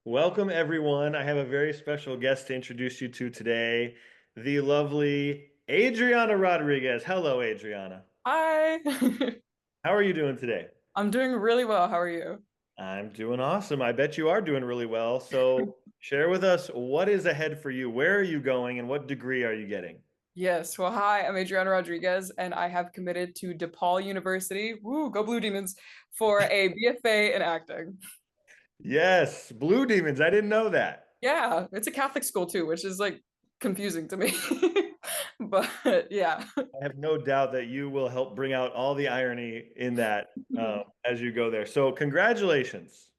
Welcome, everyone. I have a very special guest to introduce you to today, the lovely Adriana Rodriguez. Hello, Adriana. Hi. How are you doing today? I'm doing really well. How are you? I'm doing awesome. I bet you are doing really well. So, share with us what is ahead for you. Where are you going, and what degree are you getting? Yes. Well, hi, I'm Adriana Rodriguez, and I have committed to DePaul University, woo, go Blue Demons, for a BFA in acting. Yes, Blue Demons. I didn't know that. Yeah, it's a Catholic school too, which is like confusing to me. But yeah. I have no doubt that you will help bring out all the irony in that as you go there. So, congratulations.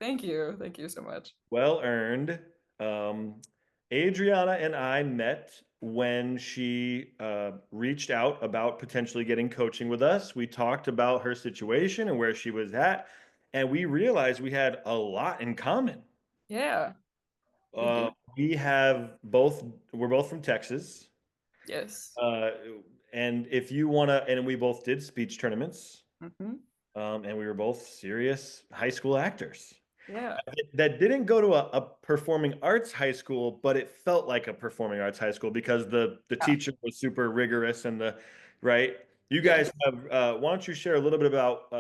Thank you. Thank you so much. Well earned. Um, Adriana and I met when she reached out about potentially getting coaching with us. We talked about her situation and where she was at, and we realized we had a lot in common. Yeah, we do. We have both, we're both from Texas. Yes. Uh, and if you want to, and we both did speech tournaments, Hmm. and we were both serious high school actors. Yeah. That didn't go to a performing arts high school, but it felt like a performing arts high school because the Yeah. teacher was super rigorous and the right. You Yes. guys have, why don't you share a little bit about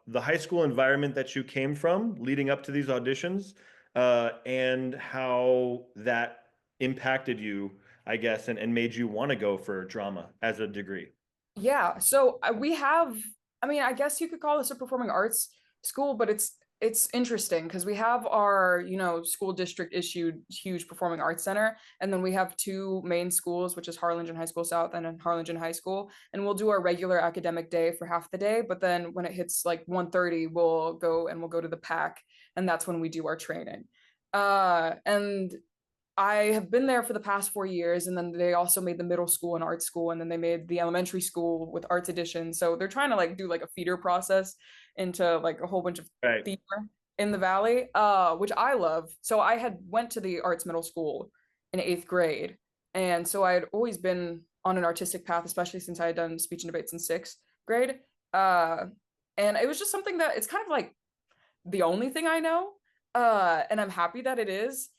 the high school environment that you came from leading up to these auditions, and how that impacted you, I guess, and made you want to go for drama as a degree. Yeah, so we have, I mean, I guess you could call this a performing arts school, but it's interesting because we have our, school district issued huge performing arts center, and then we have two main schools, which is Harlingen High School South and then Harlingen High School, and we'll do our regular academic day for half the day, but then when it hits like 1:30, we'll go to the pack, and that's when we do our training. And I have been there for the past 4 years, and then they also made the middle school and art school, and then they made the elementary school with arts edition. So they're trying to like do like a feeder process into like a whole bunch of Right. theater in the valley, which I love. So I had went to the arts middle school in eighth grade, and so I had always been on an artistic path, especially since I had done speech and debates in sixth grade. Uh, and it was just something that it's kind of like the only thing I know. And I'm happy that it is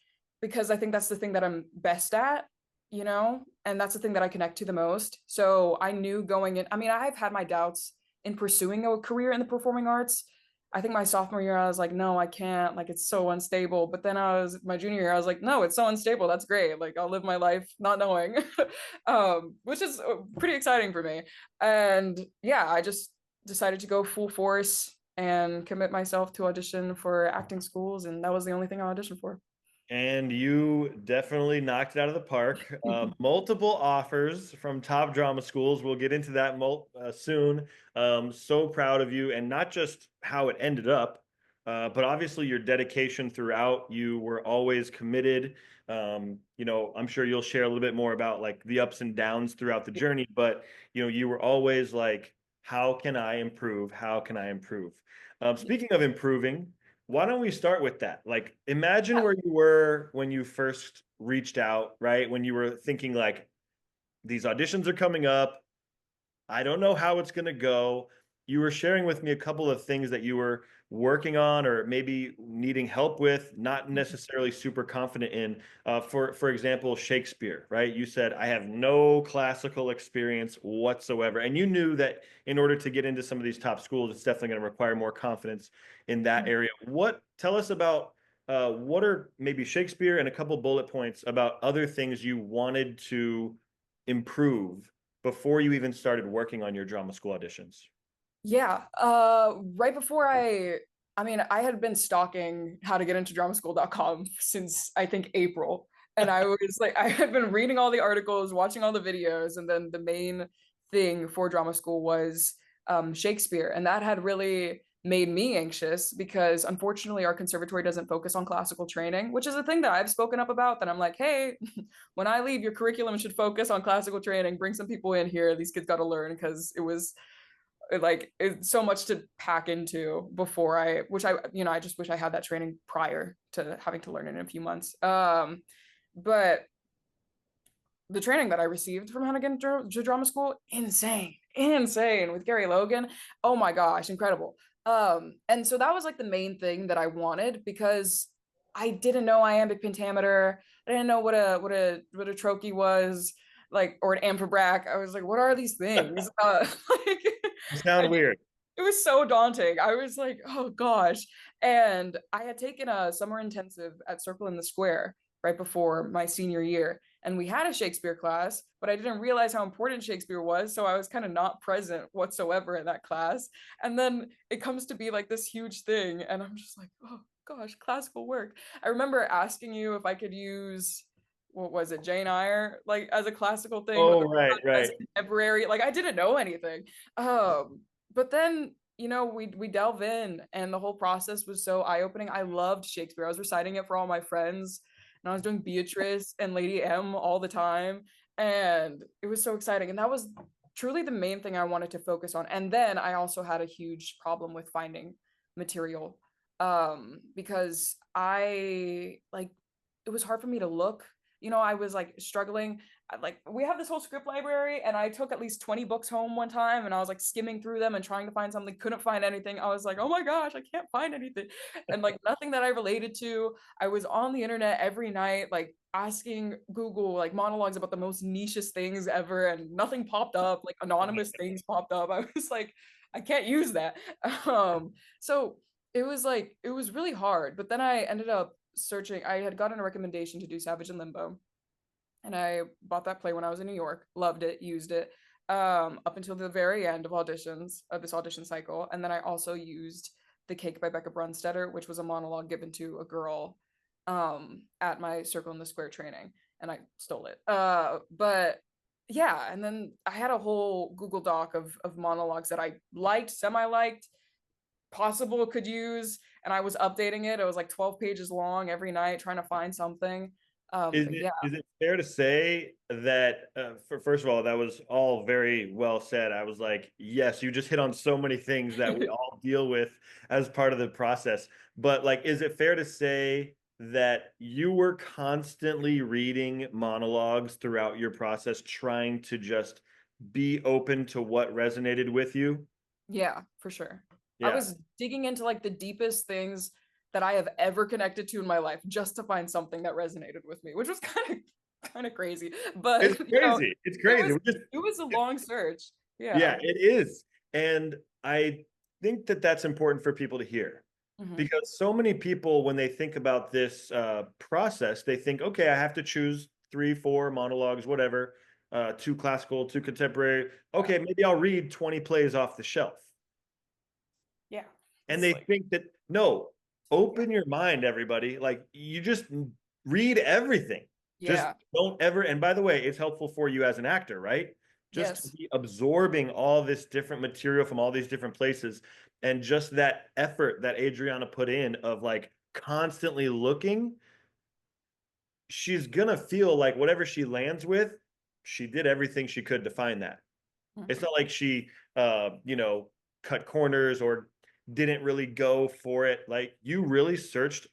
because I think that's the thing that I'm best at, and that's the thing that I connect to the most. So I knew going in, I mean, I've had my doubts in pursuing a career in the performing arts. I think my sophomore year, I was like, no, I can't. Like, it's so unstable. But then my junior year, I was like, no, it's so unstable. That's great. Like, I'll live my life not knowing, which is pretty exciting for me. And yeah, I just decided to go full force and commit myself to audition for acting schools, and that was the only thing I auditioned for. And you definitely knocked it out of the park. Multiple offers from top drama schools. We'll get into that soon. So proud of you, and not just how it ended up, but obviously your dedication throughout. You were always committed. I'm sure you'll share a little bit more about like the ups and downs throughout the journey, but you were always like, how can I improve? How can I improve? Speaking of improving. Why don't we start with that? Like, imagine where you were when you first reached out, right? When you were thinking, like, these auditions are coming up. I don't know how it's going to go. You were sharing with me a couple of things that you were working on or maybe needing help with, not necessarily super confident in. For example, Shakespeare, right? You said, I have no classical experience whatsoever. And you knew that in order to get into some of these top schools, it's definitely going to require more confidence in that area. Tell us about what are maybe Shakespeare and a couple bullet points about other things you wanted to improve before you even started working on your drama school auditions? Yeah, right before I mean, I had been stalking how to get into dramaschool.com since I think April. And I was like, I had been reading all the articles, watching all the videos, and then the main thing for drama school was Shakespeare. And that had really made me anxious because unfortunately our conservatory doesn't focus on classical training, which is a thing that I've spoken up about. That I'm like, hey, when I leave, your curriculum should focus on classical training. Bring some people in here. These kids got to learn because it's so much to pack into before I just wish I had that training prior to having to learn it in a few months. But the training that I received from Hannigan Drama School, insane with Gary Logan. Oh my gosh, incredible. And so that was like the main thing that I wanted because I didn't know iambic pentameter. I didn't know what a trochee was, like, or an amphibrach. I was like, what are these things? Like, You I, sound weird. it was so daunting. I was like, oh gosh. And I had taken a summer intensive at Circle in the Square right before my senior year. And we had a Shakespeare class, but I didn't realize how important Shakespeare was. So I was kind of not present whatsoever in that class. And then it comes to be like this huge thing. And I'm just like, oh gosh, classical work. I remember asking you if I could use, what was it, Jane Eyre, like as a classical thing, but Oh, right, as right. contemporary. Like I didn't know anything. But then we delve in, and the whole process was so eye-opening. I loved Shakespeare. I was reciting it for all my friends, and I was doing Beatrice and Lady M all the time, and it was so exciting. And that was truly the main thing I wanted to focus on. And then I also had a huge problem with finding material, because I like, it was hard for me to look. I was like struggling. Like, we have this whole script library, and I took at least 20 books home one time, and I was like skimming through them and trying to find something, couldn't find anything. I was like, oh my gosh, I can't find anything. And like nothing that I related to. I was on the internet every night, like asking Google like monologues about the most nichest things ever, and nothing popped up. Like anonymous things popped up. I was like, I can't use that. So it was like, it was really hard. But then I ended up searching. I had gotten a recommendation to do Savage and Limbo, and I bought that play when I was in New York, loved it, used it, up until the very end of auditions, of this audition cycle. And then I also used The Cake by Becca Brunstetter, which was a monologue given to a girl, at my Circle in the Square training, and I stole it. But yeah, and then I had a whole Google Doc of monologues that I liked, semi liked, possible could use, and I was updating it. It was like 12 pages long every night, trying to find something. Is But it yeah. is it fair to say that for first of all, that was all very well said. I was like, yes, you just hit on so many things that we all deal with as part of the process. But like, is it fair to say that you were constantly reading monologues throughout your process, trying to just be open to what resonated with you? Yeah, for sure. I Yeah. was digging into like the deepest things that I have ever connected to in my life just to find something that resonated with me, which was kind of crazy. It's But crazy. It's it crazy. was it was a long search. Yeah. Yeah, it is. And I think that that's important for people to hear Hmm. because so many people, when they think about this process, they think, okay, I have to choose three, four monologues, whatever, two classical, two contemporary. Yeah. Okay, maybe I'll read 20 plays off the shelf. Yeah. And It's they like, think that, no, yeah. open your mind, everybody. Like, you just read everything. Just Yeah. don't ever. And by the way, it's helpful for you as an actor, right? Just to Yes. be absorbing all this different material from all these different places. And just that effort that Adriana put in of like constantly looking, she's gonna feel like whatever she lands with, she did everything she could to find that. It's Hmm. not like she, cut corners or didn't really go for it. Like you really searched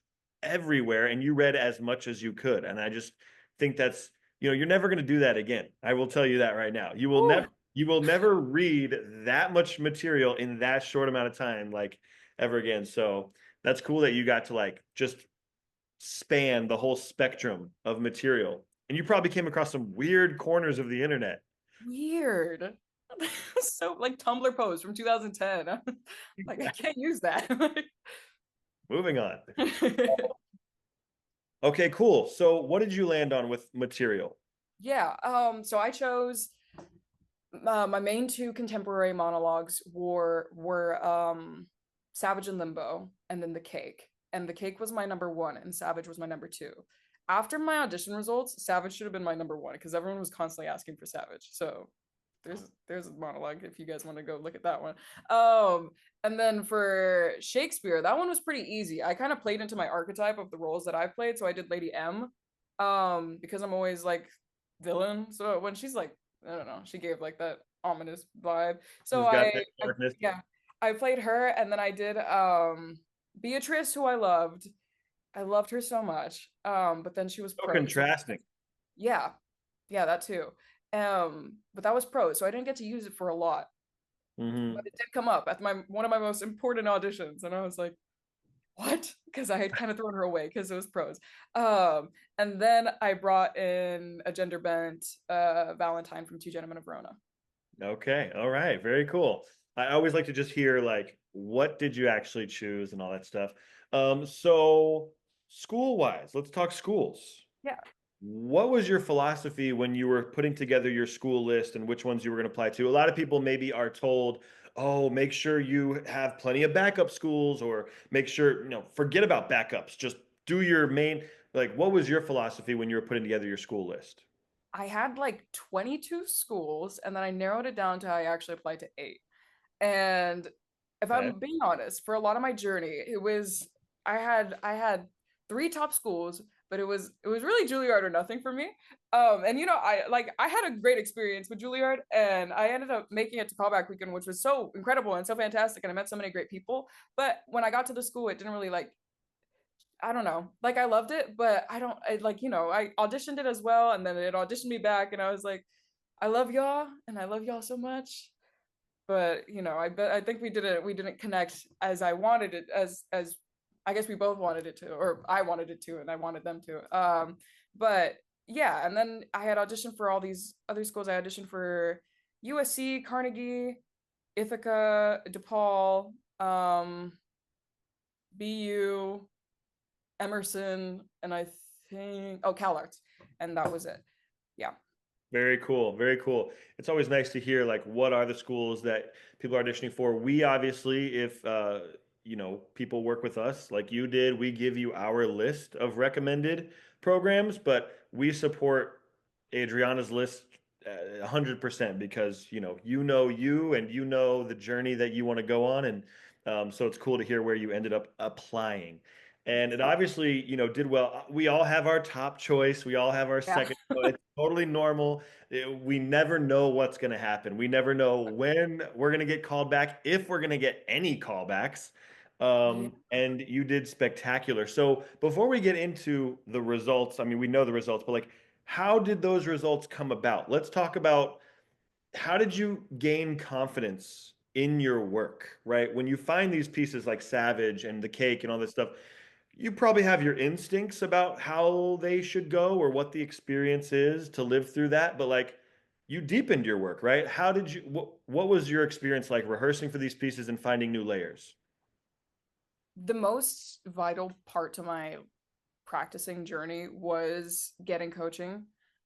everywhere and you read as much as you could. And I just think that's, you're never going to do that again. I will tell you that right now. Whew. You will never read that much material in that short amount of time, like ever again. So that's cool that you got to like just span the whole spectrum of material. And you probably came across some weird corners of the internet. Weird. So like Tumblr post from 2010. Like I can't use that. Moving on. Okay, cool. So what did you land on with material? Yeah. So I chose, my main two contemporary monologues were Savage and Limbo, and then The Cake. And The Cake was my number one, and Savage was my number two. After my audition results, Savage should have been my number one because everyone was constantly asking for Savage. So there's a monologue if you guys want to go look at that one. Um, and then for Shakespeare, that one was pretty easy. I kind of played into my archetype of the roles that I played, so I did Lady M, because I'm always like villain. So when she's like, I don't know, she gave like that ominous vibe. So She's got that I darkness. yeah, I played her, and then I did Beatrice, who I loved. I loved her so much. But then she was So prose. So contrasting. yeah, yeah, that too. But that was prose, so I didn't get to use it for a lot. But Hmm. it did come up at my one of my most important auditions, and I was like, what? Because I had kind of thrown her away because it was prose. Um, and then I brought in a gender bent Valentine from Two Gentlemen of Verona. Okay. All right. Very cool. I always like to just hear like what did you actually choose and all that stuff. So school wise, let's talk schools. Yeah. What was your philosophy when you were putting together your school list and which ones you were going to apply to? A lot of people maybe are told, oh, make sure you have plenty of backup schools or make sure, forget about backups. Just do your main, like, what was your philosophy when you were putting together your school list? I had like 22 schools, and then I narrowed it down to I actually applied to 8. And if Okay. I'm being honest, for a lot of my journey, it was I had 3 top schools, but it was really Juilliard or nothing for me. And I had a great experience with Juilliard, and I ended up making it to callback weekend, which was so incredible and so fantastic, and I met so many great people. But when I got to the school, it didn't really like, I don't know. Like I loved it, but I don't I, like, I auditioned it as well, and then it auditioned me back, and I was like, I love y'all and I love y'all so much. But I think we didn't connect as I wanted it, as I guess we both wanted it to, or I wanted it to, and I wanted them to. But yeah, and then I had auditioned for all these other schools. I auditioned for USC, Carnegie, Ithaca, DePaul, BU, Emerson, and I think, oh, CalArts, and that was it. Yeah. Very cool. Very cool. It's always nice to hear like what are the schools that people are auditioning for. We obviously, if people work with us like you did, we give you our list of recommended programs, but we support Adriana's list 100% because you and you know the journey that you want to go on, and so it's cool to hear where you ended up applying. And it obviously, did well. We all have our top choice. We all have our Yeah. second choice. Totally normal. We never know what's going to happen. We never know when we're going to get called back, if we're going to get any callbacks. Yeah. And you did spectacular. So before we get into the results, I mean, we know the results, but like, how did those results come about? Let's talk about how did you gain confidence in your work, right? When you find these pieces like Savage and The Cake and all this stuff, you probably have your instincts about how they should go or what the experience is to live through that, but like you deepened your work, right? How did you what was your experience like rehearsing for these pieces and finding new layers? The most vital part to my practicing journey was getting coaching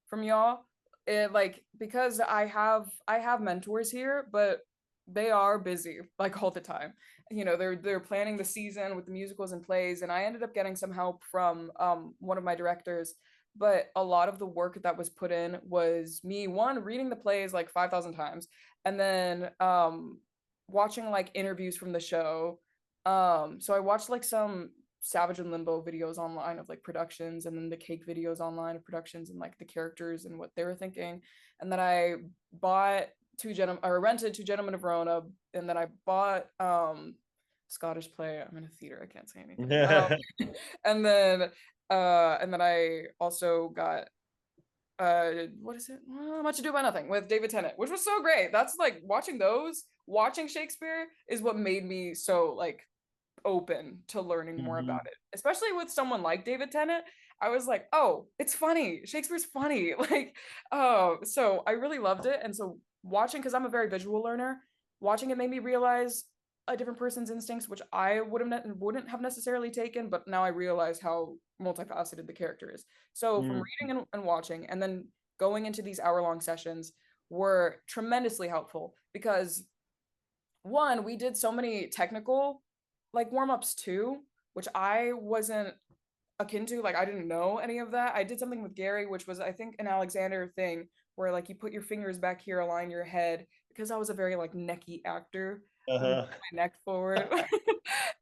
from y'all. It like because I have mentors here, but they are busy like all the time. They're planning the season with the musicals and plays, and I ended up getting some help from one of my directors. But a lot of the work that was put in was me, one, reading the plays like 5,000 times, and then watching like interviews from the show. So I watched like some Savage and Limbo videos online of like productions, and then the Cake videos online of productions and like the characters and what they were thinking. And then I bought Two Gentlemen, or rented Two Gentlemen of Verona, and then I bought Scottish play. I'm in a theater, I can't say anything. And then I also got what is it? Much Ado About Nothing with David Tennant, which was so great. That's like watching Shakespeare is what made me so like open to learning more about Mhm. it, especially with someone like David Tennant. I was like, oh, it's funny. Shakespeare's funny. Like, so I really loved it. And so watching, because I'm a very visual learner, watching it made me realize a different person's instincts, which I wouldn't have necessarily taken, but now I realize how multifaceted the character is. So from Mhm. reading and watching, and then going into these hour-long sessions were tremendously helpful because one, we did so many technical like warm-ups too, which I wasn't akin to. Like I didn't know any of that. I did something with Gary, which was I think an Alexander thing where like you put your fingers back here, align your head, because I was a very like necky actor. I would Uh-huh. put my neck forward.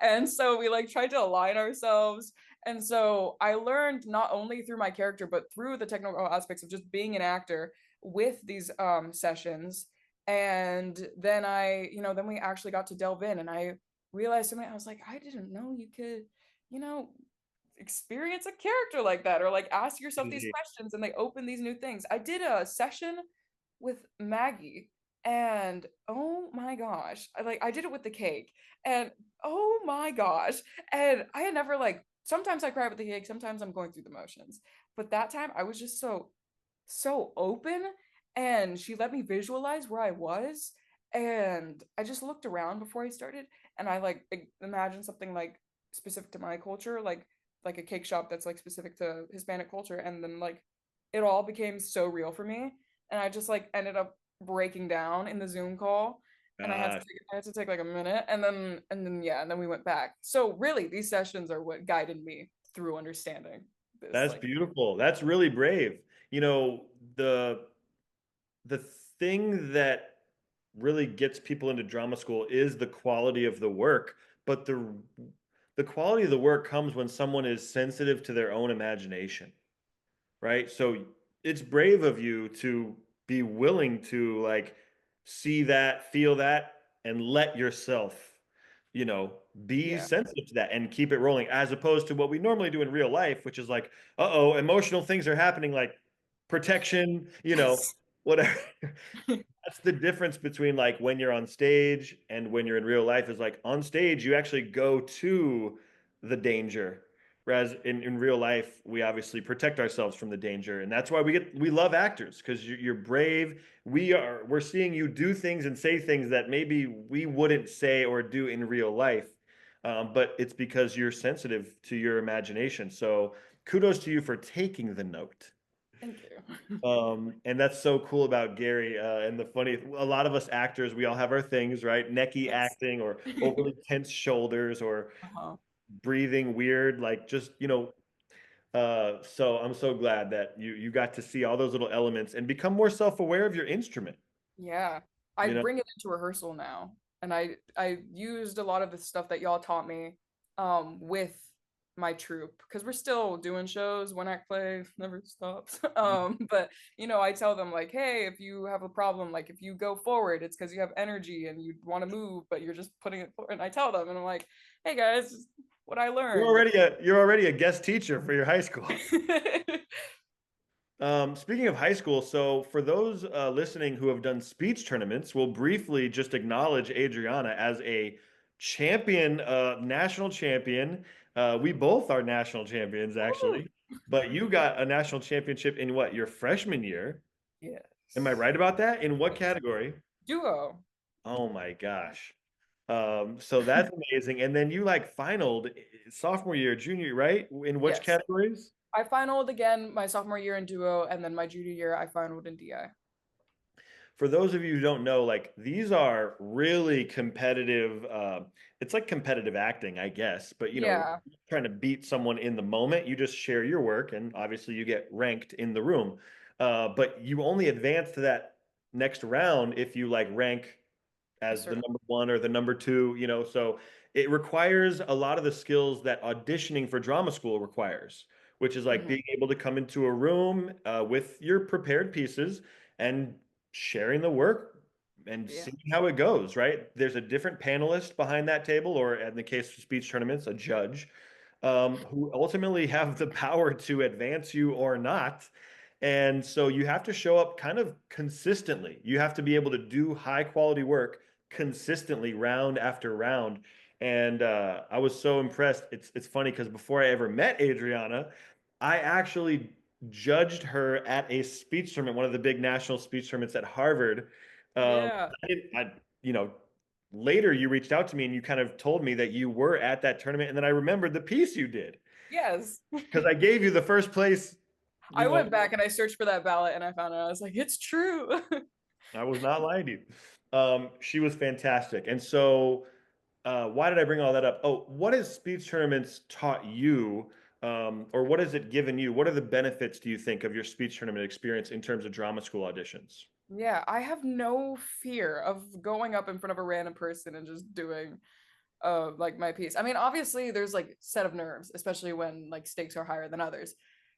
And so we like tried to align ourselves. And so I learned not only through my character, but through the technical aspects of just being an actor with these sessions. And then then we actually got to delve in, and I realized something. I was like, I didn't know you could, you know, experience a character like that, or like ask yourself these Crazy. questions, and they open these new things. I did a session with Maggie, and oh my gosh, I did it with the Cake, and Oh my gosh. And I had never like sometimes I cry with the gig, sometimes I'm going through the motions. But that time I was just so open, and she let me visualize where I was, and I just looked around before I started, and I like imagined something like specific to my culture, like a cake shop that's like specific to Hispanic culture, and then like it all became so real for me, and I just like ended up breaking down in the Zoom call, and Uh, I had to take like a minute, and then yeah, and then we went back. So really these sessions are what guided me through understanding this that's like beautiful. That's really brave. You know, the thing that really gets people into drama school is the quality of the work, but the quality of the work comes when someone is sensitive to their own imagination, right? So it's brave of you to be willing to like see that, feel that, and let yourself, you know, be yeah. sensitive to that and keep it rolling, as opposed to what we normally do in real life, which is like, uh-oh, emotional things are happening, like protection, Yes. whatever. That's the difference between like when you're on stage and when you're in real life. Is like on stage you actually go to the danger, whereas in real life we obviously protect ourselves from the danger, and that's why we love actors, because you're brave. We're seeing you do things and say things that maybe we wouldn't say or do in real life, but it's because you're sensitive to your imagination. So kudos to you for taking the note. Thank you. And that's so cool about Gary. And the funny, a lot of us actors, we all have our things, right? Necky Yes. acting, or overly tense shoulders, or Uh-huh. breathing weird, like just, so I'm so glad that you got to see all those little elements and become more self-aware of your instrument, Yeah. I you know? bring it into rehearsal now. And I used a lot of the stuff that y'all taught me with my troupe because we're still doing shows, one act play never stops. But I tell them like, hey, if you have a problem, like if you go forward, it's because you have energy and you want to move, but you're just putting it forward. And I tell them and I'm like, hey guys, this is what I learned. You're already a guest teacher for your high school. Speaking of high school, so for those listening who have done speech tournaments, we'll briefly just acknowledge Adriana as a champion, national champion. We both are national champions, Woo! actually, but you got a national championship in what, your freshman year? Am I Yes. right about that? In what Yes. category? Duo. Oh my gosh. So that's amazing. And then you like finaled sophomore year, junior, right? In which Yes. categories? I finaled again my sophomore year in duo, and then my junior year I finaled in DI. For those of you who don't know, like these are really competitive. It's like competitive acting, I guess, but Yeah, trying to beat someone in the moment. You just share your work, and obviously you get ranked in the room. But you only advance to that next round if you like rank a as the certain. number one or the number two, so it requires a lot of the skills that auditioning for drama school requires, which is like Mhm. being able to come into a room with your prepared pieces and sharing the work and Yeah. seeing how it goes, right? There's a different panelist behind that table, or in the case of speech tournaments, a judge, who ultimately have the power to advance you or not. And so you have to show up kind of consistently. You have to be able to do high quality work consistently, round after round. And I was so impressed. It's funny because before I ever met Adriana, I actually judged her at a speech tournament, one of the big national speech tournaments at Harvard. Um, Yeah. I, didn't- I, you know, Later you reached out to me and you kind of told me that you were at that tournament, and then I remembered the piece you did Yes. because I gave you the first place. You I know, went back and I searched for that ballot and I found it. I was like, it's true. I was not lying to you. She was fantastic, and so. Why did I bring all that up? Oh, what has speech tournaments taught you, or what has it given you? What are the benefits, do you think, of your speech tournament experience in terms of drama school auditions? Yeah, I have no fear of going up in front of a random person and just doing like my piece. I mean, obviously there's like set of nerves, especially when like stakes are higher than others.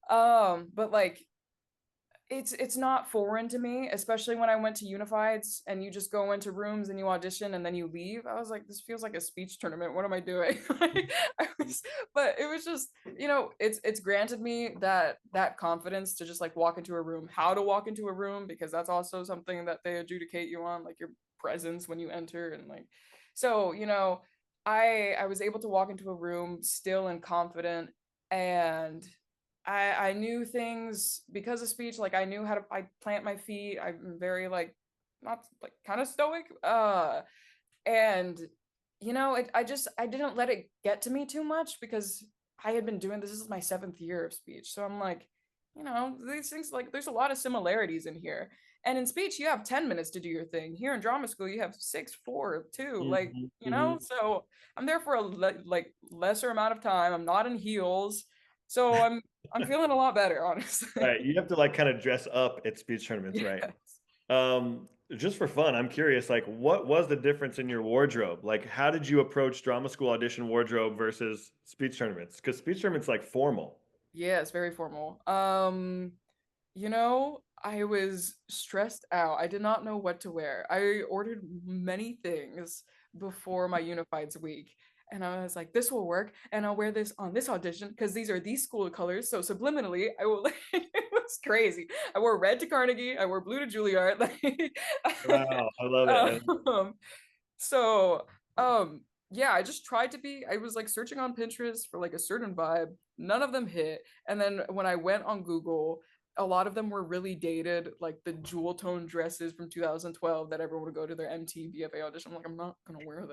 But like it's not foreign to me, especially when I went to unifieds and you just go into rooms and you audition and then you leave. I was like, this feels like a speech tournament. What am I doing? Like, but it was just, it's granted me that confidence to just like walk into a room, how to walk into a room, because that's also something that they adjudicate you on, like your presence when you enter and like, so I was able to walk into a room still and confident, and I knew things because of speech. Like I knew how to I plant my feet. I'm very like not like kind of stoic. And I didn't let it get to me too much because I had been doing this. This is my seventh year of speech, so I'm like, these things, like there's a lot of similarities in here. And in speech, you have 10 minutes to do your thing. Here in drama school, you have six, four, two. Like Mhm, mhm. so I'm there for a like lesser amount of time. I'm not in heels, so I'm feeling a lot better, honestly. Right. You have to like kind of dress up at speech tournaments, right? Yes. Just for fun, I'm curious, like, what was the difference in your wardrobe? Like, how did you approach drama school audition wardrobe versus speech tournaments? Because speech tournaments like formal. Yeah, it's very formal. I was stressed out. I did not know what to wear. I ordered many things before my Unifieds week, and I was like, this will work, and I'll wear this on this audition because these are these school colors. So subliminally, I will. It was crazy. I wore red to Carnegie. I wore blue to Juilliard. Wow, I love it. um, so, yeah, I just tried to be. I was like searching on Pinterest for like a certain vibe. None of them hit. And then when I went on Google, a lot of them were really dated, like the jewel tone dresses from 2012 that everyone would go to their MTVFA audition. I'm like, I'm not gonna wear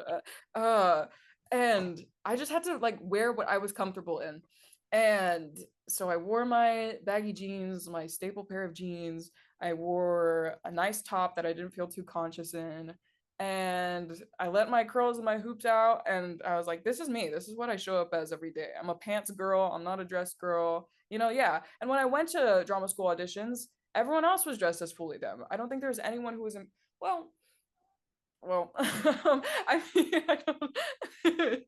that. And I just had to like wear what I was comfortable in. And so I wore my baggy jeans, my staple pair of jeans. I wore a nice top that I didn't feel too conscious in, and I let my curls and my hoops out, and I was like, this is me. This is what I show up as every day. I'm a pants girl. I'm not a dress girl. Yeah. And when I went to drama school auditions, everyone else was dressed as fully them. I don't think there was anyone who was in well, I mean, I don't there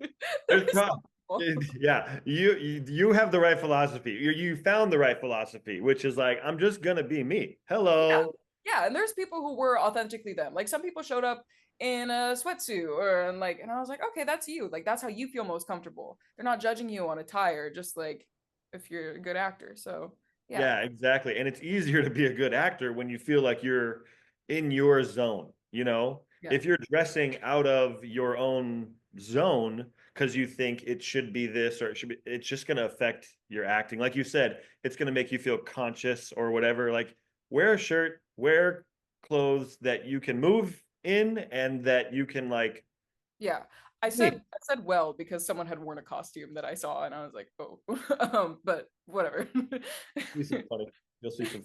There's was pro- some people. yeah, you have the right philosophy. You found the right philosophy, which is like, I'm just gonna be me. Yeah. Hello. Yeah, and there's people who were authentically them. Like some people showed up in a sweatsuit and I was like, okay, that's you. Like that's how you feel most comfortable. They're not judging you on attire, just like if you're a good actor. So yeah. Yeah, exactly. And it's easier to be a good actor when you feel like you're in your zone, you know? Yeah. If you're dressing out of your own zone because you think it should be this or it should be, it's just going to affect your acting. Like you said, it's going to make you feel conscious or whatever. Like wear a shirt, wear clothes that you can move in and that you can like, Yeah. I said hey, I said well because someone had worn a costume that I saw and I was like, oh. But whatever. see some funny. You'll see some.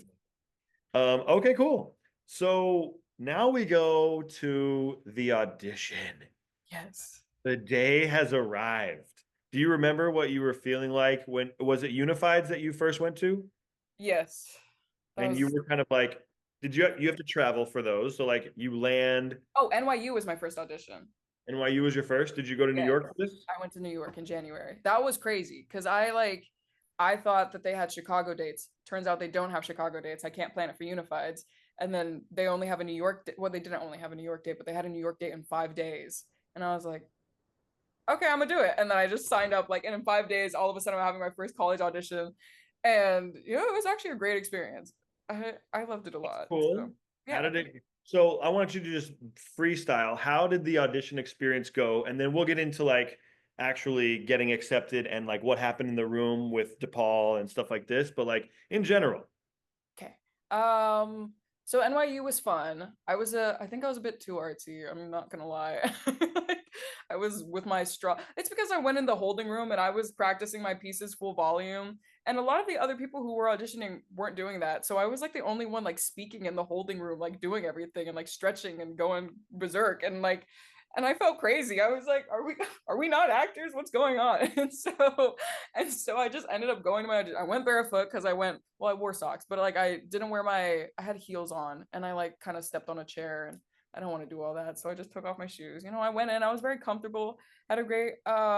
Okay, cool. So now we go to the audition. Yes. The day has arrived. Do you remember what you were feeling like when was it Unifieds that you first went to? Yes. That And you was were kind of like, did you have to travel for those? So like you land, Oh, NYU was my first audition. NYU was your first. Did you go to New Yeah. York for this? I went to New York in January. That was crazy because I thought that they had Chicago dates. Turns out they don't have Chicago dates. I can't plan it for Unifieds. And then they only have a New York well, they didn't only have a New York date, but they had a New York date in 5 days. And I was like, okay, I'm gonna do it. And then I just signed up and in 5 days, all of a sudden I'm having my first college audition. And it was actually a great experience. I loved it a That's lot. So cool. How yeah. did it? So I want you to just freestyle. How did the audition experience go? And then we'll get into like actually getting accepted and like what happened in the room with DePaul and stuff like this. But like in general, Okay. So NYU was fun. I think I was a bit too artsy. I'm not gonna lie. Like, I was with my straw. It's because I went in the holding room and I was practicing my pieces full volume. And a lot of the other people who were auditioning weren't doing that. So I was like the only one like speaking in the holding room, like doing everything and like stretching and going berserk and I felt crazy. I was like, are we not actors? What's going on? And so I just ended up going to I went barefoot because I wore socks, but like I didn't wear I had heels on and I like kind of stepped on a chair and I don't want to do all that. So I just took off my shoes. I went in, I was very comfortable, had a great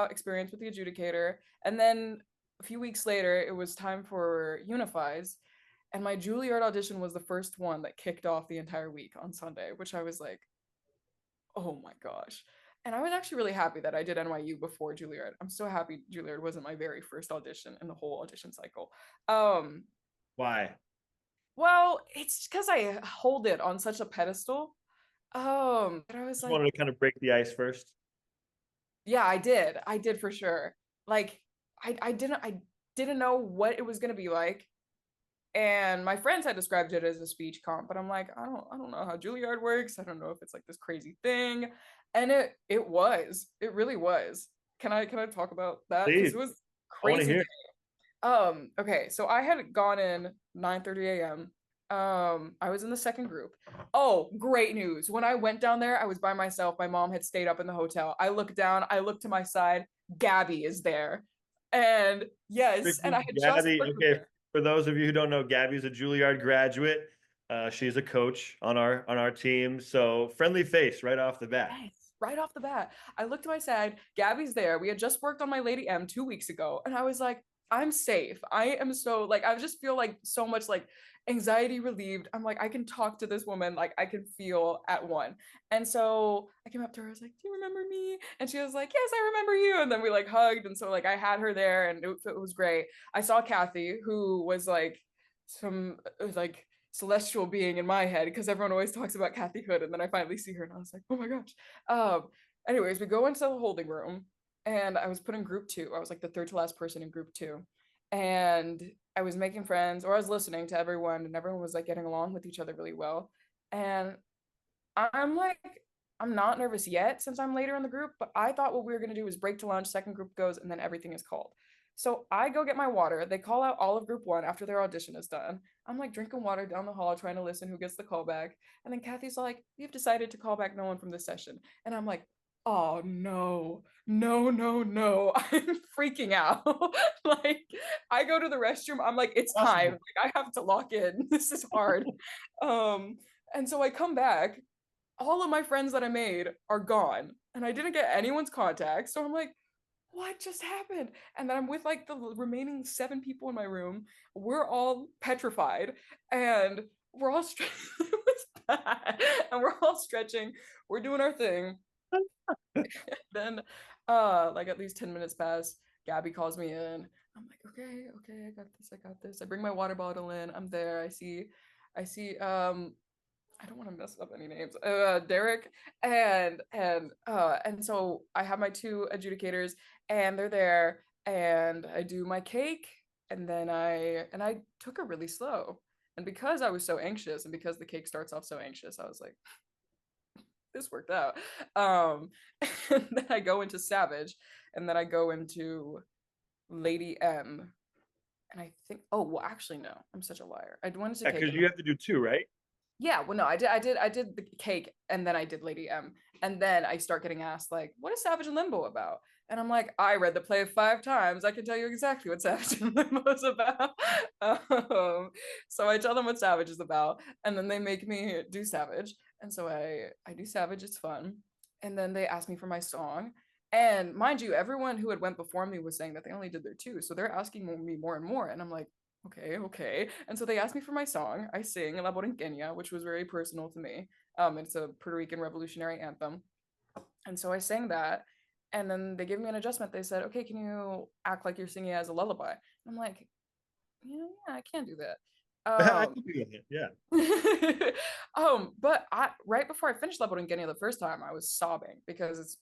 experience with the adjudicator. And then a few weeks later, it was time for Unifies. And my Juilliard audition was the first one that kicked off the entire week on Sunday, which I was like, oh my gosh. And I was actually really happy that I did NYU before Juilliard. I'm so happy Juilliard wasn't my very first audition in the whole audition cycle. Um, why? well, it's because I hold it on such a pedestal. But I was Just like, wanted to kind of break the ice first. Yeah, I did for sure. Like I didn't know what it was gonna be like. And my friends had described it as a speech comp, but I'm like, I don't know how Juilliard works. I don't know if it's like this crazy thing. And it was. It really was. Can I talk about that? Because it Please, was I want to crazy hear. day. Okay, so I had gone in 9:30 a.m. I was in the second group. Oh, great news. When I went down there, I was by myself. My mom had stayed up in the hotel. I looked down, I looked to my side, Gabby is there. And yes, and I Freaking had just Gabby. worked with Okay, her. for those of you who don't know, Gabby's a Juilliard graduate. She's a coach on our team, so friendly face right off the bat. Yes, right off the bat. I looked to my side, Gabby's there. We had just worked on my Lady M 2 weeks ago, and I was like, I'm safe. I am so like I just feel like so much like anxiety relieved. I'm like, I can talk to this woman, like I can feel at one. And so I came up to her, I was like, Do you remember me? And she was like, Yes, I remember you. And then we like hugged. And so like I had her there and it was great. I saw Kathy, who was like some like celestial being in my head because everyone always talks about Kathy Hood, and then I finally see her, and I was like, oh my gosh. Um, Anyways, we go into the holding room, and I was put in group two. I was like the third to last person in group two, and I was making friends, or I was listening to everyone, and everyone was like getting along with each other really well. And I'm like, I'm not nervous yet since I'm later in the group, but I thought what we were going to do is break to lunch, second group goes, and then everything is called. So I go get my water. They call out all of group one after their audition is done. I'm like drinking water down the hall, trying to listen who gets the call back. And then Kathy's like, We've decided to call back no one from this session. And I'm like, oh no, no, no, no. I'm freaking out. Like, I go to the restroom. I'm like, it's time. Possible. Like, I have to lock in. This is hard. Um, and so I come back, all of my friends that I made are gone and I didn't get anyone's contact. So I'm like, what just happened? And then I'm with like the remaining seven people in my room. We're all petrified and we're all it was bad. And we're all stretching. We're doing our thing. Then like at least 10 minutes pass. Gabby calls me in. I'm like, okay, okay, I got this, I got this. I bring my water bottle in. I'm there. I see I don't want to mess up any names. Derek and so I have my two adjudicators and they're there and I do my cake and then I took it really slow. And because I was so anxious and because the cake starts off so anxious, I was like, this worked out. Um and then I go into Savage and then I go into Lady M. And I think, oh well, actually no, I'm such a liar. I wanted to Yeah, cake because and you have to do two, right? yeah, well, no, I did the cake, and then I did Lady M, and then I start getting asked like, "What is Savage and Limbo about?" And I'm like, "I read the play 5 times. I can tell you exactly what Savage and Limbo is about." So I tell them what Savage is about, and then they make me do Savage, and so I do Savage. It's fun, and then they ask me for my song, and mind you, everyone who had went before me was saying that they only did their two, so they're asking me more and more, and I'm like, okay, okay. And so they asked me for my song. I sing La Borinqueña, which was very personal to me. It's a Puerto Rican revolutionary anthem. And so I sang that. And then they gave me an adjustment. They said, okay, can you act like you're singing as a lullaby? I'm like, yeah, I can do that. I can do that. Yeah. But right before I finished La Borinqueña the first time, I was sobbing because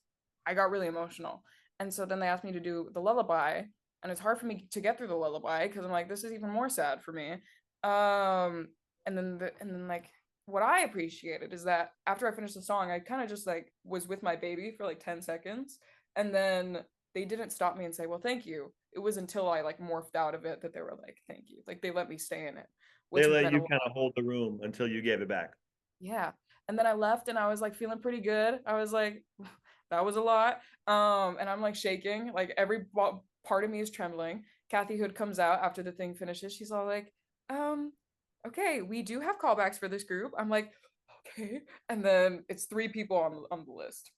I got really emotional. And so then they asked me to do the lullaby, and it's hard for me to get through the lullaby because I'm like, this is even more sad for me. And then like what I appreciated is that after I finished the song, I kind of just like was with my baby for like 10 seconds, and then they didn't stop me and say, well, thank you. It was until I like morphed out of it that they were like, thank you. Like they let me stay in it, They which let meant a you lot. kind of hold the room until you gave it back. Yeah. And then I left and I was like feeling pretty good. I was like, that was a lot. And I'm like shaking, like every part of me is trembling. Kathy Hood comes out after the thing finishes. She's all like, um, okay, we do have callbacks for this group. I'm like, okay. And then it's three people on the list.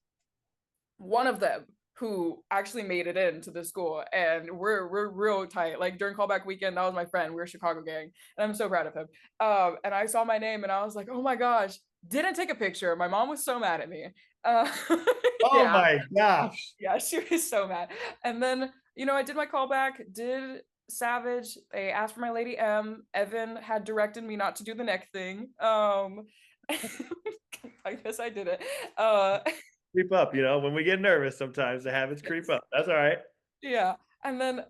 One of them who actually made it into the school and we're real tight. Like during callback weekend, that was my friend. We were a Chicago gang, and I'm so proud of him. And I saw my name and I was like, oh my gosh, didn't take a picture. My mom was so mad at me. Uh, Oh yeah, my gosh. yeah, she was so mad. And then, I did my callback, did Savage. They asked for my Lady M. Evan had directed me not to do the neck thing. I guess I did it. Uh, creep up, when we get nervous sometimes the habits creep up. That's all right. Yeah. And then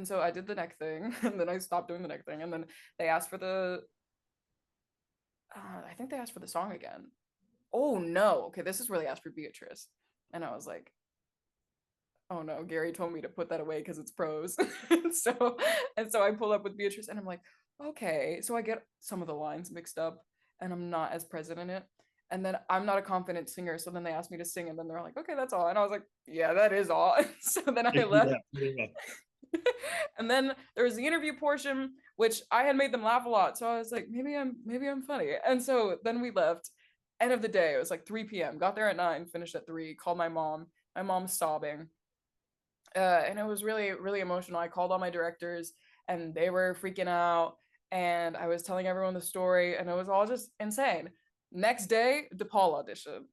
so I did the neck thing and then I stopped doing the neck thing and then they asked for the I think they asked for the song again. Oh no. Okay, this is where they asked for Beatrice. And I was like, oh no, Gary told me to put that away because it's prose. and so I pull up with Beatrice and I'm like, okay. So I get some of the lines mixed up and I'm not as present in it. And then I'm not a confident singer. So then they asked me to sing and then they're like, okay, that's all. And I was like, yeah, that is all. So then I left. Yeah, pretty much. And then there was the interview portion, which I had made them laugh a lot. So I was like, maybe I'm funny. And so then we left. End of the day, it was like 3 p.m. Got there at 9, finished at 3, called my mom. My mom's sobbing. And it was really, really emotional. I called all my directors and they were freaking out. And I was telling everyone the story, and it was all just insane. Next day, DePaul audition.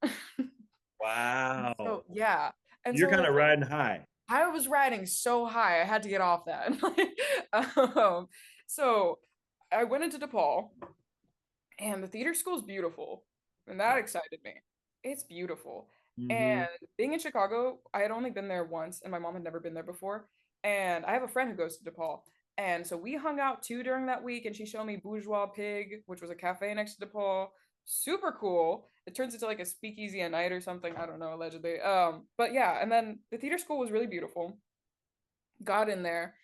Wow. So yeah. And You're so kind like of riding high. I was riding so high, I had to get off that. um, so I went into DePaul, and the theater school is beautiful, and that excited me. It's beautiful. Hmm. And being in Chicago, I had only been there once, and my mom had never been there before. And I have a friend who goes to DePaul. And so we hung out too during that week, and she showed me Bourgeois Pig, which was a cafe next to DePaul. Super cool. It turns into like a speakeasy at night or something. I don't know, allegedly. But yeah, and then the theater school was really beautiful. Got in there,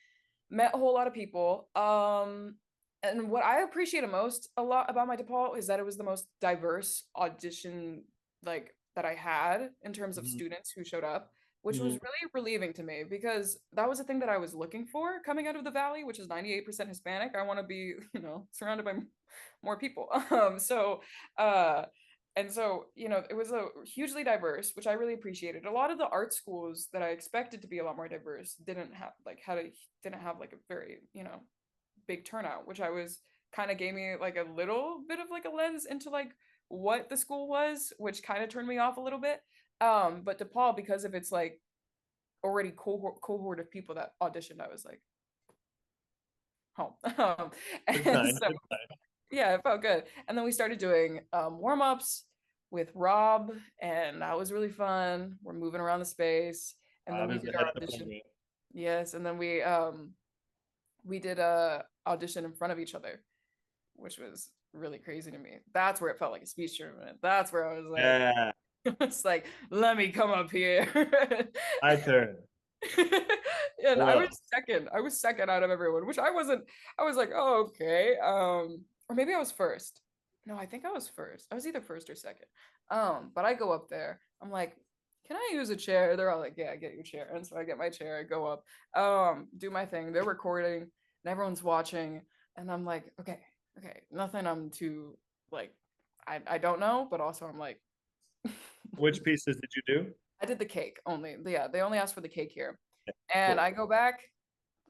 met a whole lot of people. And what I appreciated most a lot about my DePaul is that it was the most diverse audition like that I had in terms of Hmm. students who showed up, which was Hmm. really relieving to me because that was the thing that I was looking for coming out of the valley, which is 98% Hispanic. I want to be, surrounded by more people. Uh and so, it was a hugely diverse, which I really appreciated. A lot of the art schools that I expected to be a lot more diverse didn't have like a very, big turnout, which I was kind of gave me like a little bit of like a lens into like what the school was, which kind of turned me off a little bit. But DePaul, because of its like already cohort of people that auditioned, I was like, home. Good And sign. so Good sign. yeah, it felt good. And then we started doing warm-ups with Rob, and that was really fun. We're moving around the space, and then Bob we is the did head our of the audition. program. Yes, and then we did a audition in front of each other, which was really crazy to me. That's where it felt like a speech tournament. That's where I was like, Yeah, it's like, let me come up here. my turn. And I was Whoa. second. I was second out of everyone, which I wasn't. I was like, oh, okay. Or maybe I was first. No, I think I was first. I was either first or second. But I go up there. I'm like, can I use a chair? They're all like, yeah, get your chair. And so I get my chair, I go up, do my thing. They're recording and everyone's watching. And I'm like, okay, nothing I'm too like I don't know, but also I'm like Which pieces did you do? I did the cake only. Yeah, they only asked for the cake here. And Cool. I go back,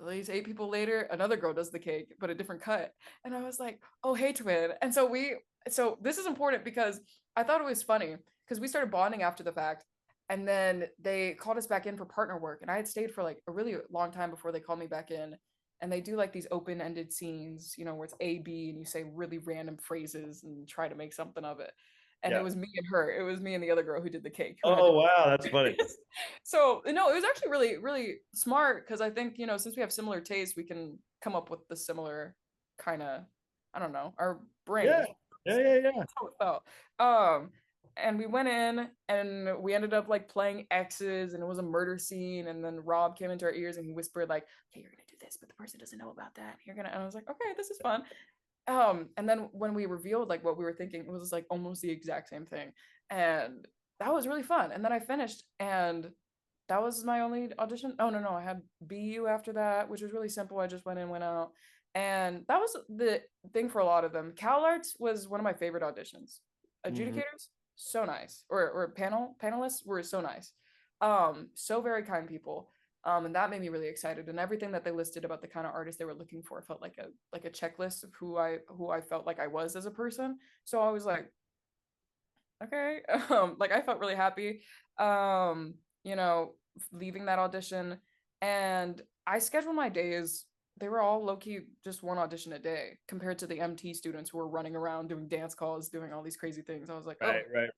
at least 8 people later, another girl does the cake, but a different cut. And I was like, oh, hey, twin. And so this is important because I thought it was funny because we started bonding after the fact. And then they called us back in for partner work. And I had stayed for like a really long time before they called me back in. And they do like these open ended scenes, where it's A, B, and you say really random phrases and try to make something of it. And it Yeah. was me and her. It was me and the other girl who did the cake who had to Oh, wow. That's funny. so no, it was actually really, really smart because I think, since we have similar tastes, we can come up with the similar kind of, I don't know, our Yeah. brains. Yeah. Yeah. Yeah. That's how it felt. Um, and we went in and we ended up like playing X's and it was a murder scene. And then Rob came into our ears and he whispered like, "Okay, you're gonna do this, but the person doesn't know about that. You're gonna," and I was like, "Okay, this is fun." And then when we revealed like what we were thinking, it was like almost the exact same thing. And that was really fun. And then I finished and that was my only audition. Oh no, I had BU after that, which was really simple. I just went in, went out. And that was the thing for a lot of them. Cal Arts was one of my favorite auditions. Hmm. Adjudicators, so nice. Or panelists were so nice. So very kind people. And that made me really excited. And everything that they listed about the kind of artist they were looking for felt like a checklist of who I felt like I was as a person. So I was like, okay. Like I felt really happy. Um, you know, leaving that audition. And I scheduled my days. They were all low key just one audition a day compared to the MT students who were running around doing dance calls, doing all these crazy things. I was like, Right. oh, Right.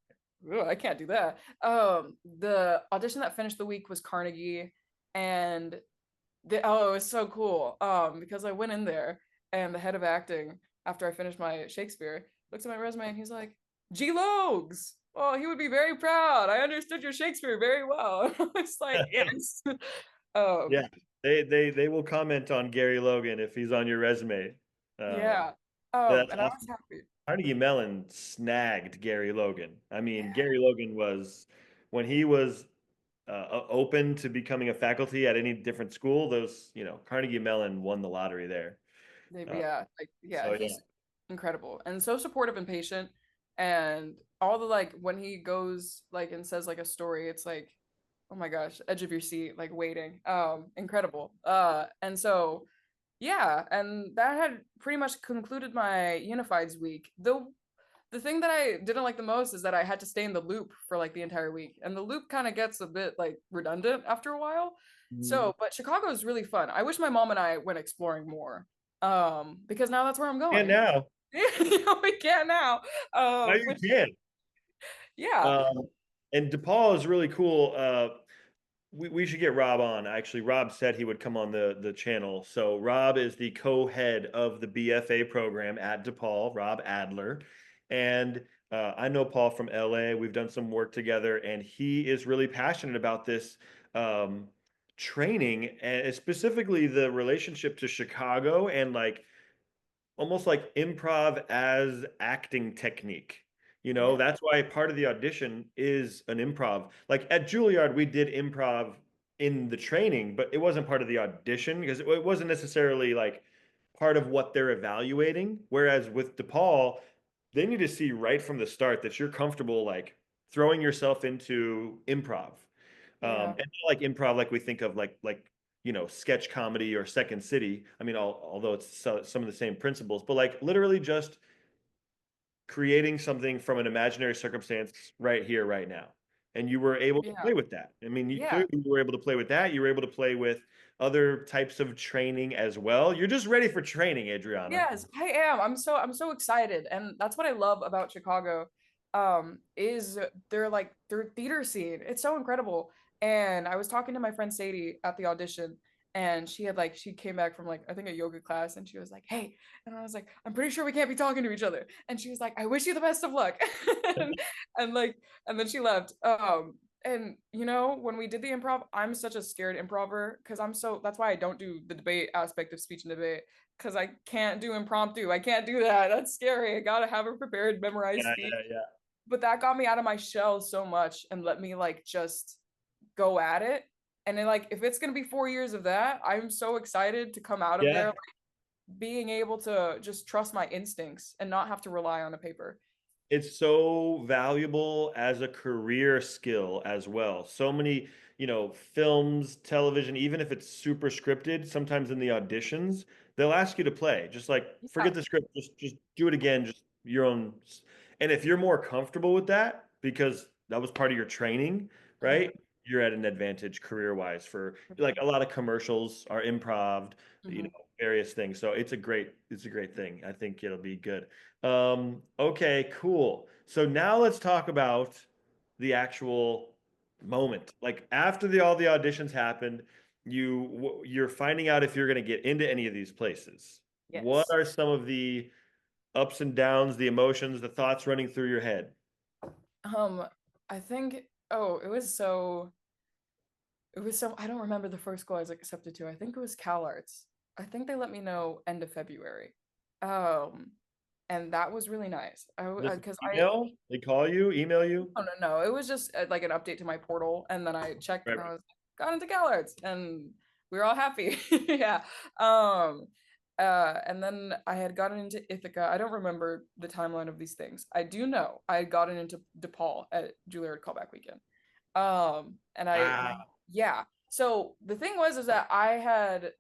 Ooh, I can't do that. The audition that finished the week was Carnegie, and oh, it was so cool. Because I went in there, and the head of acting, after I finished my Shakespeare, looks at my resume and he's like, "G. Logs. Oh, he would be very proud. I understood your Shakespeare very well." It's like, yes. Yeah, Um, they will comment on Gary Logan if he's on your resume. yeah. That's And I was awesome. happy. Carnegie Mellon snagged Gary Logan. I mean, Yeah. Gary Logan was when he was open to becoming a faculty at any different school. Those, Carnegie Mellon won the lottery there. Uh, Yeah, like yeah, so yeah, he's incredible and so supportive and patient, and all the like when he goes like and says like a story, it's like, oh my gosh, edge of your seat, like waiting. Incredible. And so yeah, and that had pretty much concluded my Unifieds week. The thing that I didn't like the most is that I had to stay in the loop for like the entire week, and the loop kind of gets a bit like redundant after a while. Mhm. So, but Chicago is really fun. I wish my mom and I went exploring more, because now that's where I'm And going. now, We can now. now you Which can. yeah, Um, and DePaul is really cool. We should get Rob on. Actually, Rob said he would come on the channel. So Rob is the co-head of the BFA program at DePaul, Rob Adler. And I know Paul from LA. We've done some work together, and he is really passionate about this um, training and specifically the relationship to Chicago and like almost like improv as acting technique. yeah, That's why part of the audition is an improv. Like at Juilliard, we did improv in the training, but it wasn't part of the audition because it wasn't necessarily like part of what they're evaluating. Whereas with DePaul, they need to see right from the start that you're comfortable like throwing yourself into improv. yeah, And not like improv like we think of like sketch comedy or Second City. I mean, although it's some of the same principles, but like literally just creating something from an imaginary circumstance right here, right now. And you were able to yeah, play with that. I mean, you yeah. clearly were able to play with that. You were able to play with other types of training as well. You're just ready for training, Adriana. Yes, I am. I'm so excited. And that's what I love about Chicago. Is their theater scene. It's so incredible. And I was talking to my friend Sadie at the audition, and she came back from like I think a yoga class, and she was like, "Hey," and I was like, "I'm pretty sure we can't be talking to each other." And she was like, "I wish you the best of luck." and, and like and then she left. And when we did the improv, I'm such a scared improver because that's why I don't do the debate aspect of speech and debate, because I can't do impromptu. I can't do that. That's scary. I gotta have a prepared, memorized Yeah, speech. yeah, yeah. But that got me out of my shell so much and let me like just go at it. And then like if it's gonna be 4 years of that, I'm so excited to come out of there Yeah. like, being able to just trust my instincts and not have to rely on a paper. It's so valuable as a career skill as well. So many, films, television, even if it's super scripted, sometimes in the auditions, they'll ask you to play. Just like Yeah. forget the script, just do it again, just your own. And if you're more comfortable with that because that was part of your training, Mhm. right? You're at an advantage career-wise for like a lot of commercials are improv, Mhm. various things. So it's a great thing. I think it'll be good. Okay, cool. So now let's talk about the actual moment. Like after all the auditions happened, you're finding out if you're going to get into any of these places. What Yes. are some of the ups and downs, the emotions, the thoughts running through your head? Um, I think it was so I don't remember the first school I was accepted to. I think it was CalArts. I think they let me know end of February. Um, and that was really nice. Just Because email? They call you, email you? no, no, no. It was just like an update to my portal, and then I checked, Right, and right. I was got into CalArts, and we were all happy. Yeah. Um, and then I had gotten into Ithaca. I don't remember the timeline of these things. I do know I had gotten into DePaul at Juilliard callback weekend. And Wow. yeah. So the thing was is that I had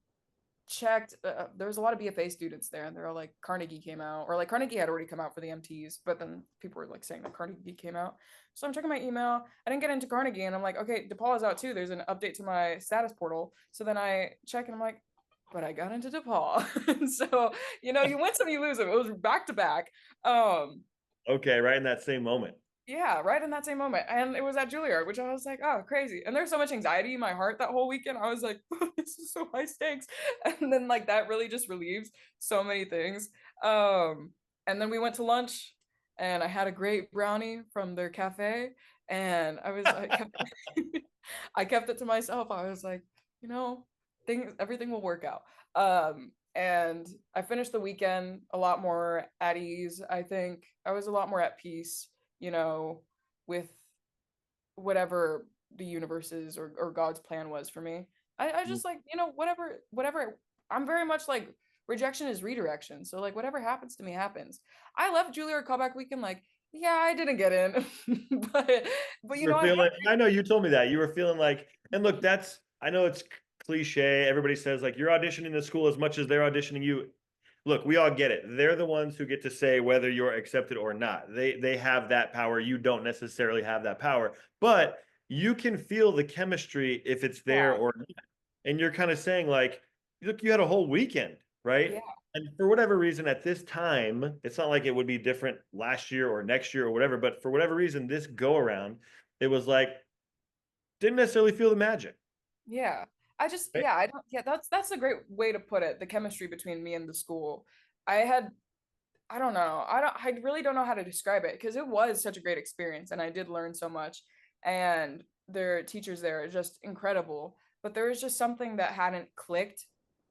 checked. There was a lot of BFA students there, and they're all like Carnegie came out, or like Carnegie had already come out for the MTs, but then people were like saying that Carnegie came out. So I'm checking my email. I didn't get into Carnegie, and I'm like, okay, DePaul is out too. There's an update to my status portal. So then I check, and I'm like, but I got into DePaul. And so you win some, you lose them. It was back to back. Um, Okay, right in that same moment. Yeah, right in that same moment. And it was at Juilliard, which I was like, oh, crazy. And there's so much anxiety in my heart that whole weekend. I was like, this is so high stakes. And then like that really just relieves so many things. Um, and then we went to lunch and I had a great brownie from their cafe. And I kept I kept it to myself. I was like, you know, everything will work out. And I finished the weekend a lot more at ease. I think I was a lot more at peace, you know, with whatever the universe's or God's plan was for me. I just like, whatever. I'm very much like rejection is redirection. So like whatever happens to me happens. I left Juilliard callback weekend like, yeah, I didn't get in. but but You were I had feeling, I know you told me that. You were feeling like, and look, I know it's cliche. Everybody says like you're auditioning the school as much as they're auditioning you. Look, we all get it. They're the ones who get to say whether you're accepted or not. They have that power. You don't necessarily have that power, but you can feel the chemistry if it's there yeah, or not. And you're kind of saying like, look, you had a whole weekend, right? yeah, And for whatever reason, at this time, it's not like it would be different last year or next year or whatever, but for whatever reason, this go around, it was like, didn't necessarily feel the magic. yeah. Right? I don't, yeah, that's a great way to put it. The chemistry between me and the school. I had I don't know. I really don't know how to describe it because it was such a great experience and I did learn so much and their teachers there are just incredible. But there was just something that hadn't clicked.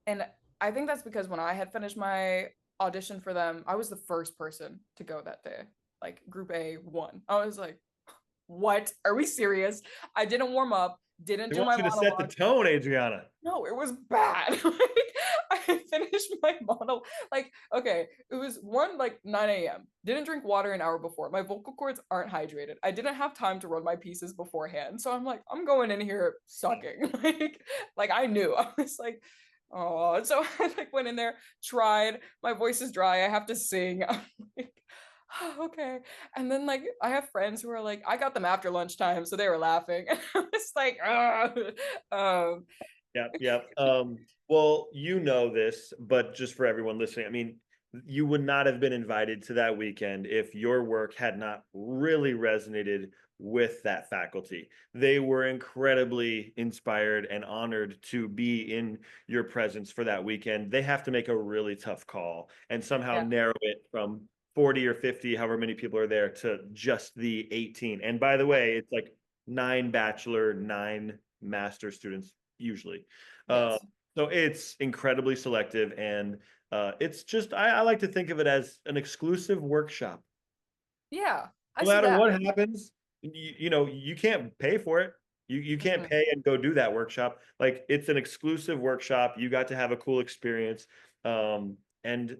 And I think that's because when I had finished my audition for them, I was the first person to go that day. Like group A won. I was like, what? Are we serious? I didn't warm up, didn't They do want my you to set the monologue. tone, Adriana. No, it was bad. Like, I finished my monologue. Like, okay, it was one like 9 a.m. Didn't drink water an hour before. My vocal cords aren't hydrated. I didn't have time to run my pieces beforehand. So I'm like, I'm going in here sucking. Like I knew. I was like, oh, so I like went in there, tried. My voice is dry. I have to sing. I'm like, okay. And then like I have friends who are like, I got them after lunchtime, so they were laughing. And I was like, um, Yep, yep. Well, you know this, but just for everyone listening, I mean, you would not have been invited to that weekend if your work had not really resonated with that faculty. They were incredibly inspired and honored to be in your presence for that weekend. They have to make a really tough call and somehow yeah, narrow it from 40 or 50, however many people are there, to just the 18. And by the way, it's like 9 bachelor, 9 master students usually. Um, yes. so it's incredibly selective, and it's just I like to think of it as an exclusive workshop. Yeah, I No see matter that. what happens, you can't pay for it. You can't Mhm. pay and go do that workshop. Like it's an exclusive workshop. You got to have a cool experience. And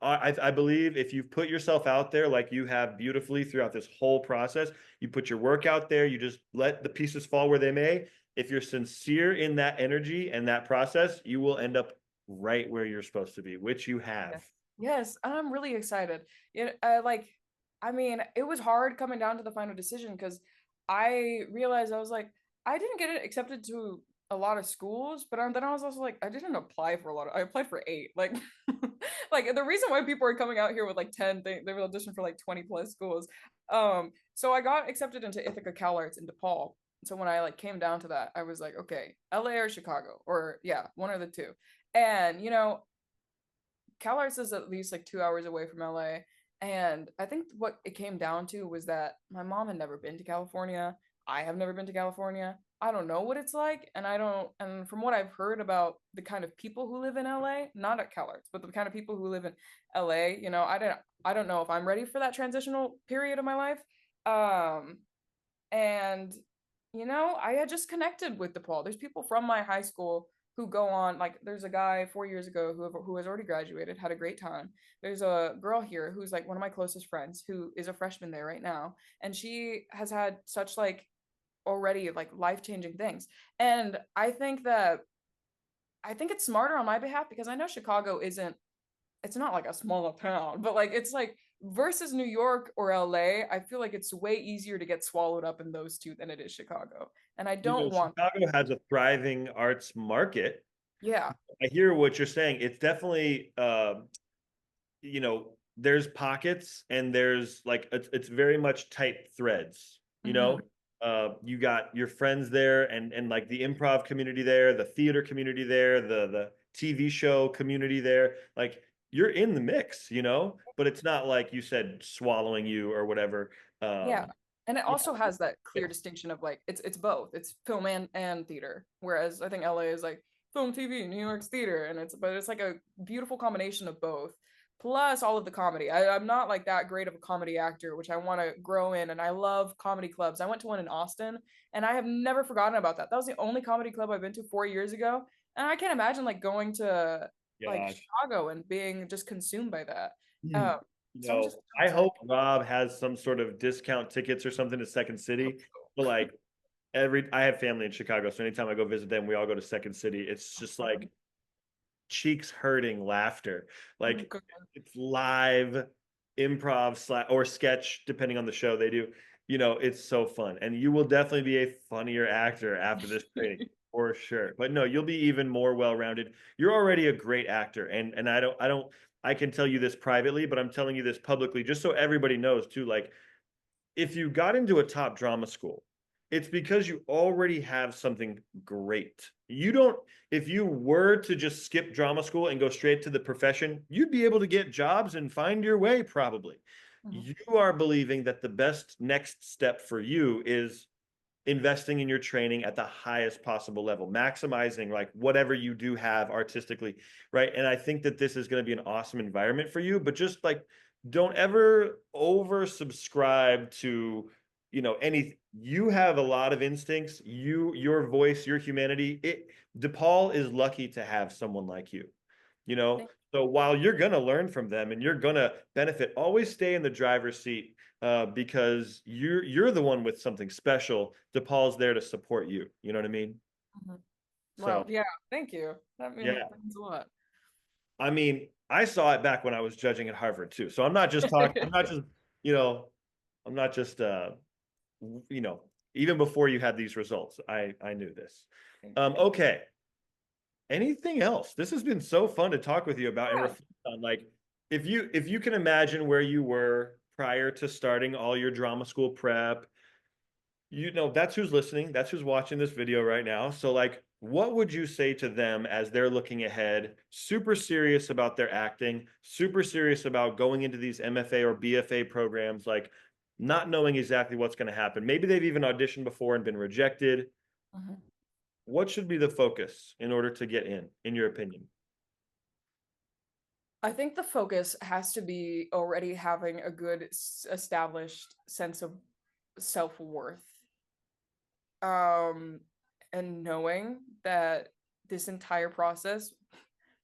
I believe if you've put yourself out there like you have beautifully throughout this whole process, you put your work out there, you just let the pieces fall where they may. If you're sincere in that energy and that process, you will end up right where you're supposed to be, which you have. Yes. Yes, I'm really excited. Like, I mean, it was hard coming down to the final decision because I realized I was like, I didn't get it accepted to a lot of schools, but then I was also like, I didn't apply for a lot of, I applied for 8. Like, like the reason why people are coming out here with like 10, they will audition for like 20 plus schools. So I got accepted into Ithaca CalArts in DePaul. So when I like came down to that, I was like, okay, LA or Chicago, or yeah, one of the two. And CalArts is at least like 2 hours away from LA. And I think what it came down to was that my mom had never been to California. I have never been to California. I don't know what it's like. And from what I've heard about the kind of people who live in LA, not at CalArts, but the kind of people who live in LA, I don't know if I'm ready for that transitional period of my life. Um, and I had just connected with DePaul. There's people from my high school who go on, like there's a guy 4 years ago who has already graduated, had a great time. There's a girl here who's like one of my closest friends who is a freshman there right now, and she has had such like already like life-changing things. And I think it's smarter on my behalf because I know Chicago isn't, it's not like a smaller town, but like it's like versus New York or LA, I feel like it's way easier to get swallowed up in those two than it is Chicago. And I don't want that. Chicago has a thriving arts market. Yeah. I hear what you're saying. It's definitely, you know, there's pockets and there's like it's very much tight threads, you know. Hmm. You got your friends there and like the improv community there, the theater community there, the TV show community there. Like you're in the mix, you know, but it's not like you said swallowing you or whatever. Yeah. And it Yeah, also has that clear distinction of like it's both. It's film and theater. Whereas I think LA is like film, TV, New York's theater, and it's like a beautiful combination of both. Plus all of the comedy. I'm not like that great of a comedy actor, which I want to grow in, and I love comedy clubs. I went to one in Austin, and I have never forgotten about that. That was the only comedy club I've been to 4 years ago, and I can't imagine like going to like gosh. Chicago and being just consumed by that. Hmm. Um, You so I'm know, just so I excited. hope Rob has some sort of discount tickets or something to Second City. But like I have family in Chicago, so anytime I go visit them, we all go to Second City. It's just like cheeks hurting laughter. Oh, Like God. it's live improv or sketch, depending on the show they do. You know, it's so fun. And you will definitely be a funnier actor after this training for sure. But no, you'll be even more well-rounded. You're already a great actor. And I can tell you this privately, but I'm telling you this publicly just so everybody knows too. Like if you got into a top drama school, it's because you already have something great. You don't, if you were to just skip drama school and go straight to the profession, you'd be able to get jobs and find your way probably. Mhm. You are believing that the best next step for you is investing in your training at the highest possible level, maximizing like whatever you do have artistically, right? And I think that this is going to be an awesome environment for you, but just like don't ever over subscribe to, you know, any you have a lot of instincts, your voice, your humanity. DePaul is lucky to have someone like you know. Thank So while you're going to learn from them and you're going to benefit, always stay in the driver's seat because you're the one with something special. DePaul's there to support you. You know what I mean? you. So Wow. Yeah. Thank you. yeah, That means a lot. I mean, I saw it back when I was judging at Harvard too. So I'm not just talking. I'm not just you know. I'm not just you know. Even before you had these results, I knew this. Thank you. Okay. Anything else? This has been so fun to talk with you about and Yeah. reflect on. Like, if you can imagine where you were prior to starting all your drama school prep, you know, that's who's listening, that's who's watching this video right now. So like, what would you say to them as they're looking ahead, super serious about their acting, super serious about going into these MFA or BFA programs, like not knowing exactly what's going to happen? Maybe they've even auditioned before and been rejected. Mhm. What should be the focus in order to get in your opinion? I think the focus has to be already having a good established sense of self-worth. Um, and knowing that this entire process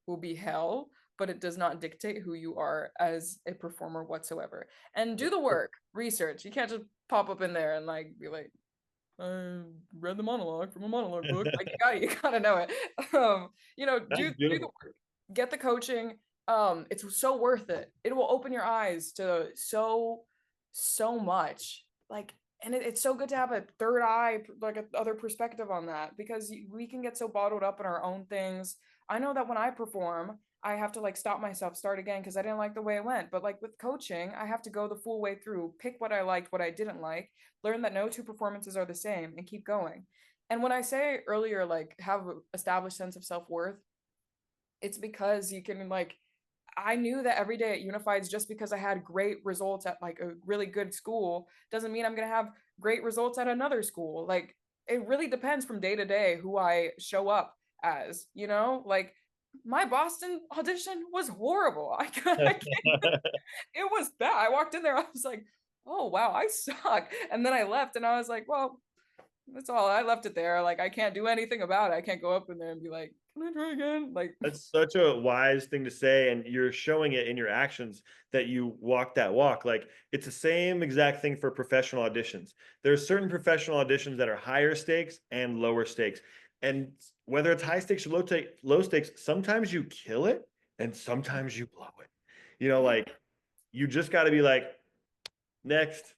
will be hell, but it does not dictate who you are as a performer whatsoever. And do the work, research. You can't just pop up in there and like be like, I read the monologue from a monologue book. Like you gotta know it. That's Do the beautiful. work, get the coaching. It's so worth it. It will open your eyes to so much. Like, and it's so good to have a third eye, like a other perspective on that, because we can get so bottled up in our own things. I know that when I perform, I have to like stop myself, start again because I didn't like the way it went. But like with coaching, I have to go the full way through, pick what I liked, what I didn't like, learn that no two performances are the same, and keep going. And when I say earlier, like have an established sense of self-worth, it's because you can like I knew that every day at Unifieds, just because I had great results at like a really good school, doesn't mean I'm gonna have great results at another school. Like it really depends from day to day who I show up as, you know? Like my Boston audition was horrible. It was bad. I walked in there, I was like, oh wow, I suck. And then I left and I was like, well, that's all. I left it there. Like I can't do anything about it. I can't go up in there and be like, can I try again? Like That's such a wise thing to say, and you're showing it in your actions that you walk that walk. Like it's the same exact thing for professional auditions. There's certain professional auditions that are higher stakes and lower stakes, and whether it's high stakes or low stakes, sometimes you kill it and sometimes you blow it. You know, yeah. like you just got to be like next.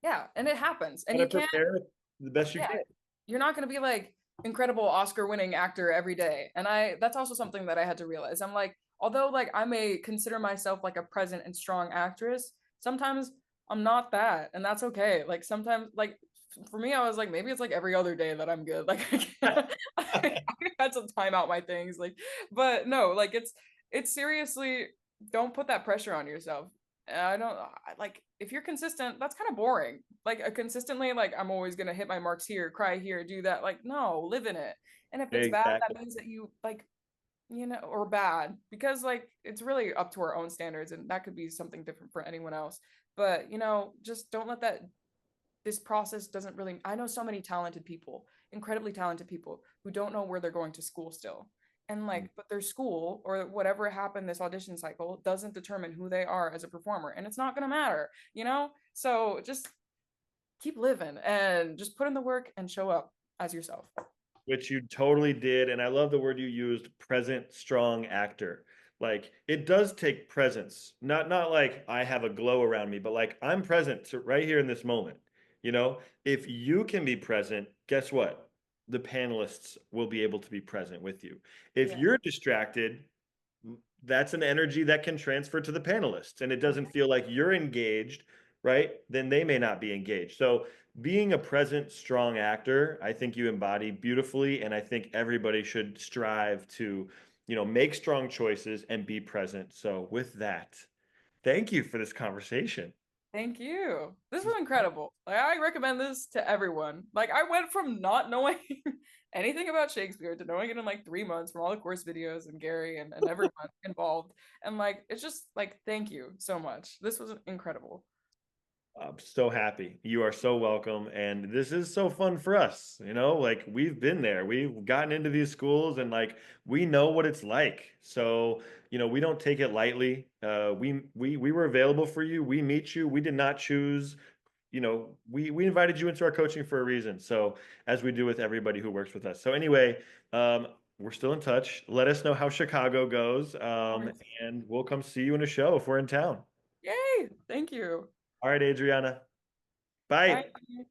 Yeah, and it happens. And Got to you can't, prepare the best you yeah, can. you're not going to be like incredible Oscar winning actor every day. And that's also something that I had to realize. I'm like, although like I may consider myself like a present and strong actress, sometimes I'm not that, and that's okay. Like sometimes, like for me, I was like, maybe it's like every other day that I'm good. Like I can't, I had to time out my things, like, but no, like it's seriously, don't put that pressure on yourself. I don't like if you're consistent, that's kind of boring. Like consistently, like I'm always gonna hit my marks here, cry here, do that. Like no, live in it. And if it's bad, Exactly. that means that you like, or bad, because like it's really up to our own standards, and that could be something different for anyone else. But just don't let that, this process doesn't really, I know so many talented people, incredibly talented people who don't know where they're going to school still. And like, but their school or whatever happened this audition cycle doesn't determine who they are as a performer, and it's not going to matter. So just keep living and just put in the work and show up as yourself. Which you totally did. And I love the word you used, present, strong actor. Like it does take presence, not like I have a glow around me, but like I'm present right here in this moment. You know, if you can be present, guess what? The panelists will be able to be present with you. If Yeah. you're distracted, that's an energy that can transfer to the panelists and it doesn't feel like you're engaged, right? Then they may not be engaged. So being a present, strong actor, I think you embody beautifully. And I think everybody should strive to, make strong choices and be present. So with that, thank you for this conversation. Thank you. This was incredible. Like I recommend this to everyone. Like I went from not knowing anything about Shakespeare to knowing it in like 3 months from all the course videos and Gary and everyone involved. And like it's just like thank you so much. This was incredible. I'm so happy. You are so welcome. And this is so fun for us. Like we've been there. We've gotten into these schools and like we know what it's like. So, we don't take it lightly. We were available for you. We meet you. We did not choose, we invited you into our coaching for a reason. So as we do with everybody who works with us. So anyway, we're still in touch. Let us know how Chicago goes. And we'll come see you in a show if we're in town. Yay! Thank you. All right, Adriana. Bye. Bye.